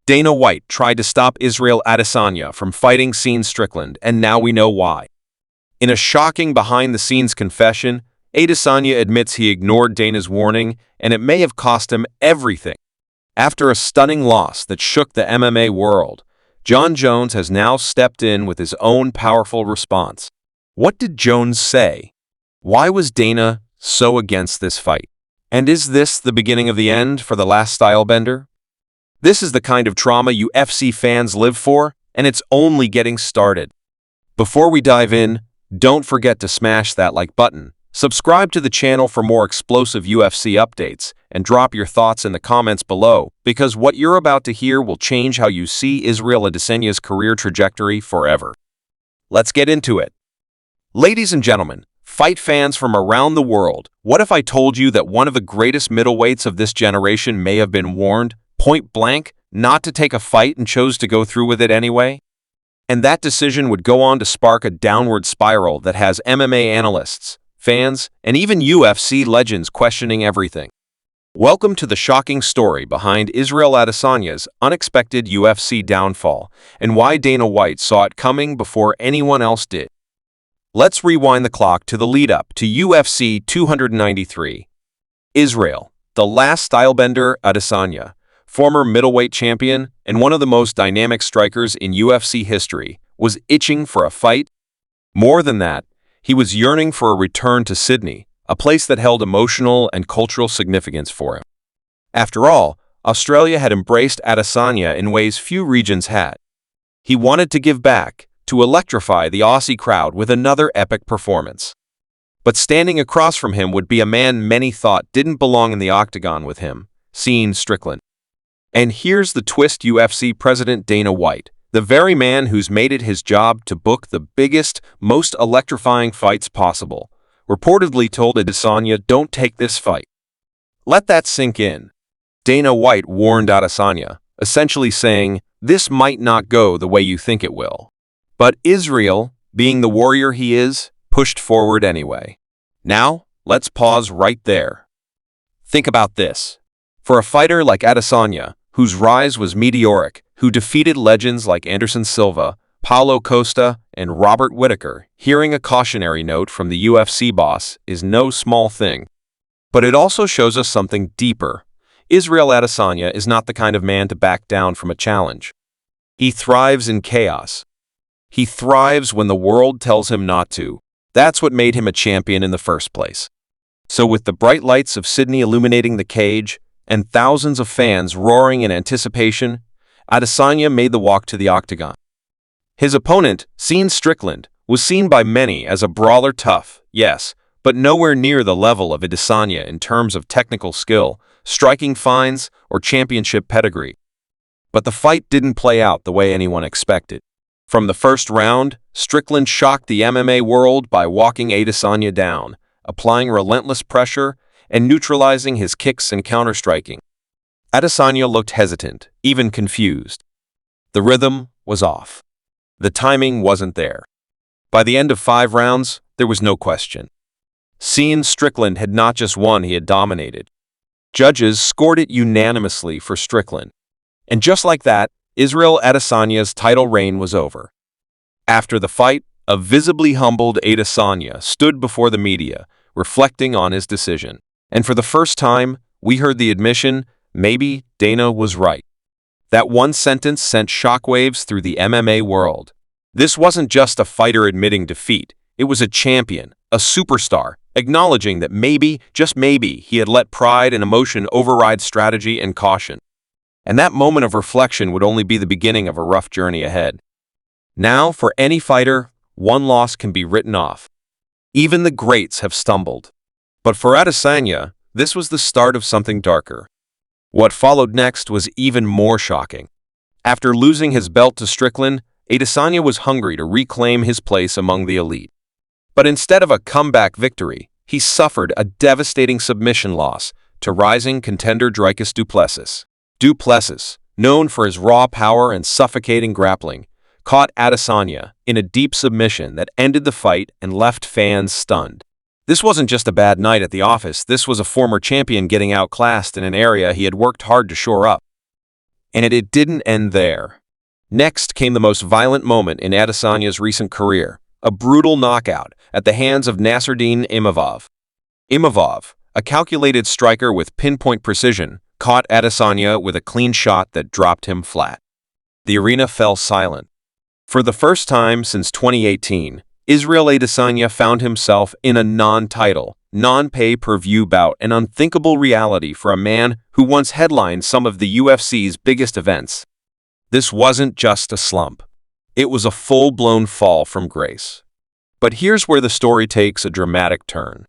Dana White tried to stop Israel Adesanya from fighting Strickland, and now we know why. In a shocking behind-the-scenes confession, Adesanya admits he ignored Dana's warning, and it may have cost him everything. After a stunning loss that shook the MMA world, Jon Jones has now stepped in with his own powerful response. What did Jones say? Why was Dana so against this fight? And is this the beginning of the end for the last stylebender? This is the kind of trauma UFC fans live for, and it's only getting started. Before we dive in, don't forget to smash that like button, subscribe to the channel for more explosive UFC updates, and drop your thoughts in the comments below, because what you're about to hear will change how you see Israel Adesanya's career trajectory forever. Let's get into it. Ladies and gentlemen, fight fans from around the world, what if I told you that one of the greatest middleweights of this generation may have been warned, point blank, not to take a fight and chose to go through with it anyway? And that decision would go on to spark a downward spiral that has MMA analysts, fans, and even UFC legends questioning everything. Welcome to the shocking story behind Israel Adesanya's unexpected UFC downfall and why Dana White saw it coming before anyone else did. Let's rewind the clock to the lead-up to UFC 293. Israel, the last stylebender Adesanya, former middleweight champion and one of the most dynamic strikers in UFC history, was itching for a fight. More than that, he was yearning for a return to Sydney, a place that held emotional and cultural significance for him. After all, Australia had embraced Adesanya in ways few regions had. He wanted to give back, to electrify the Aussie crowd with another epic performance. But standing across from him would be a man many thought didn't belong in the octagon with him, Strickland. And here's the twist: UFC President Dana White, the very man who's made it his job to book the biggest, most electrifying fights possible, reportedly told Adesanya, "Don't take this fight." Let that sink in. Dana White warned Adesanya, essentially saying, "This might not go the way you think it will." But Israel, being the warrior he is, pushed forward anyway. Now, let's pause right there. Think about this. For a fighter like Adesanya, whose rise was meteoric, who defeated legends like Anderson Silva, Paulo Costa, and Robert Whittaker, hearing a cautionary note from the UFC boss is no small thing. But it also shows us something deeper. Israel Adesanya is not the kind of man to back down from a challenge. He thrives in chaos. He thrives when the world tells him not to. That's what made him a champion in the first place. So with the bright lights of Sydney illuminating the cage, and thousands of fans roaring in anticipation, Adesanya made the walk to the octagon. His opponent, Strickland, was seen by many as a brawler tough, yes, but nowhere near the level of Adesanya in terms of technical skill, striking fines, or championship pedigree. But the fight didn't play out the way anyone expected. From the first round, Strickland shocked the MMA world by walking Adesanya down, applying relentless pressure, and neutralizing his kicks and counter-striking. Adesanya looked hesitant, even confused. The rhythm was off. The timing wasn't there. By the end of 5 rounds, there was no question. Strickland had not just won, he had dominated. Judges scored it unanimously for Strickland. And just like that, Israel Adesanya's title reign was over. After the fight, a visibly humbled Adesanya stood before the media, reflecting on his decision. And for the first time, we heard the admission, maybe Dana was right. That one sentence sent shockwaves through the MMA world. This wasn't just a fighter admitting defeat. It was a champion, a superstar, acknowledging that maybe, just maybe, he had let pride and emotion override strategy and caution. And that moment of reflection would only be the beginning of a rough journey ahead. Now, for any fighter, one loss can be written off. Even the greats have stumbled. But for Adesanya, this was the start of something darker. What followed next was even more shocking. After losing his belt to Strickland, Adesanya was hungry to reclaim his place among the elite. But instead of a comeback victory, he suffered a devastating submission loss to rising contender Dricus du Plessis. Du Plessis, known for his raw power and suffocating grappling, caught Adesanya in a deep submission that ended the fight and left fans stunned. This wasn't just a bad night at the office, this was a former champion getting outclassed in an area he had worked hard to shore up. And it didn't end there. Next came the most violent moment in Adesanya's recent career, a brutal knockout at the hands of Nasruddin Imavov. Imavov, a calculated striker with pinpoint precision, caught Adesanya with a clean shot that dropped him flat. The arena fell silent. For the first time since 2018, Israel Adesanya found himself in a non-title, non-pay-per-view bout, an unthinkable reality for a man who once headlined some of the UFC's biggest events. This wasn't just a slump. It was a full-blown fall from grace. But here's where the story takes a dramatic turn.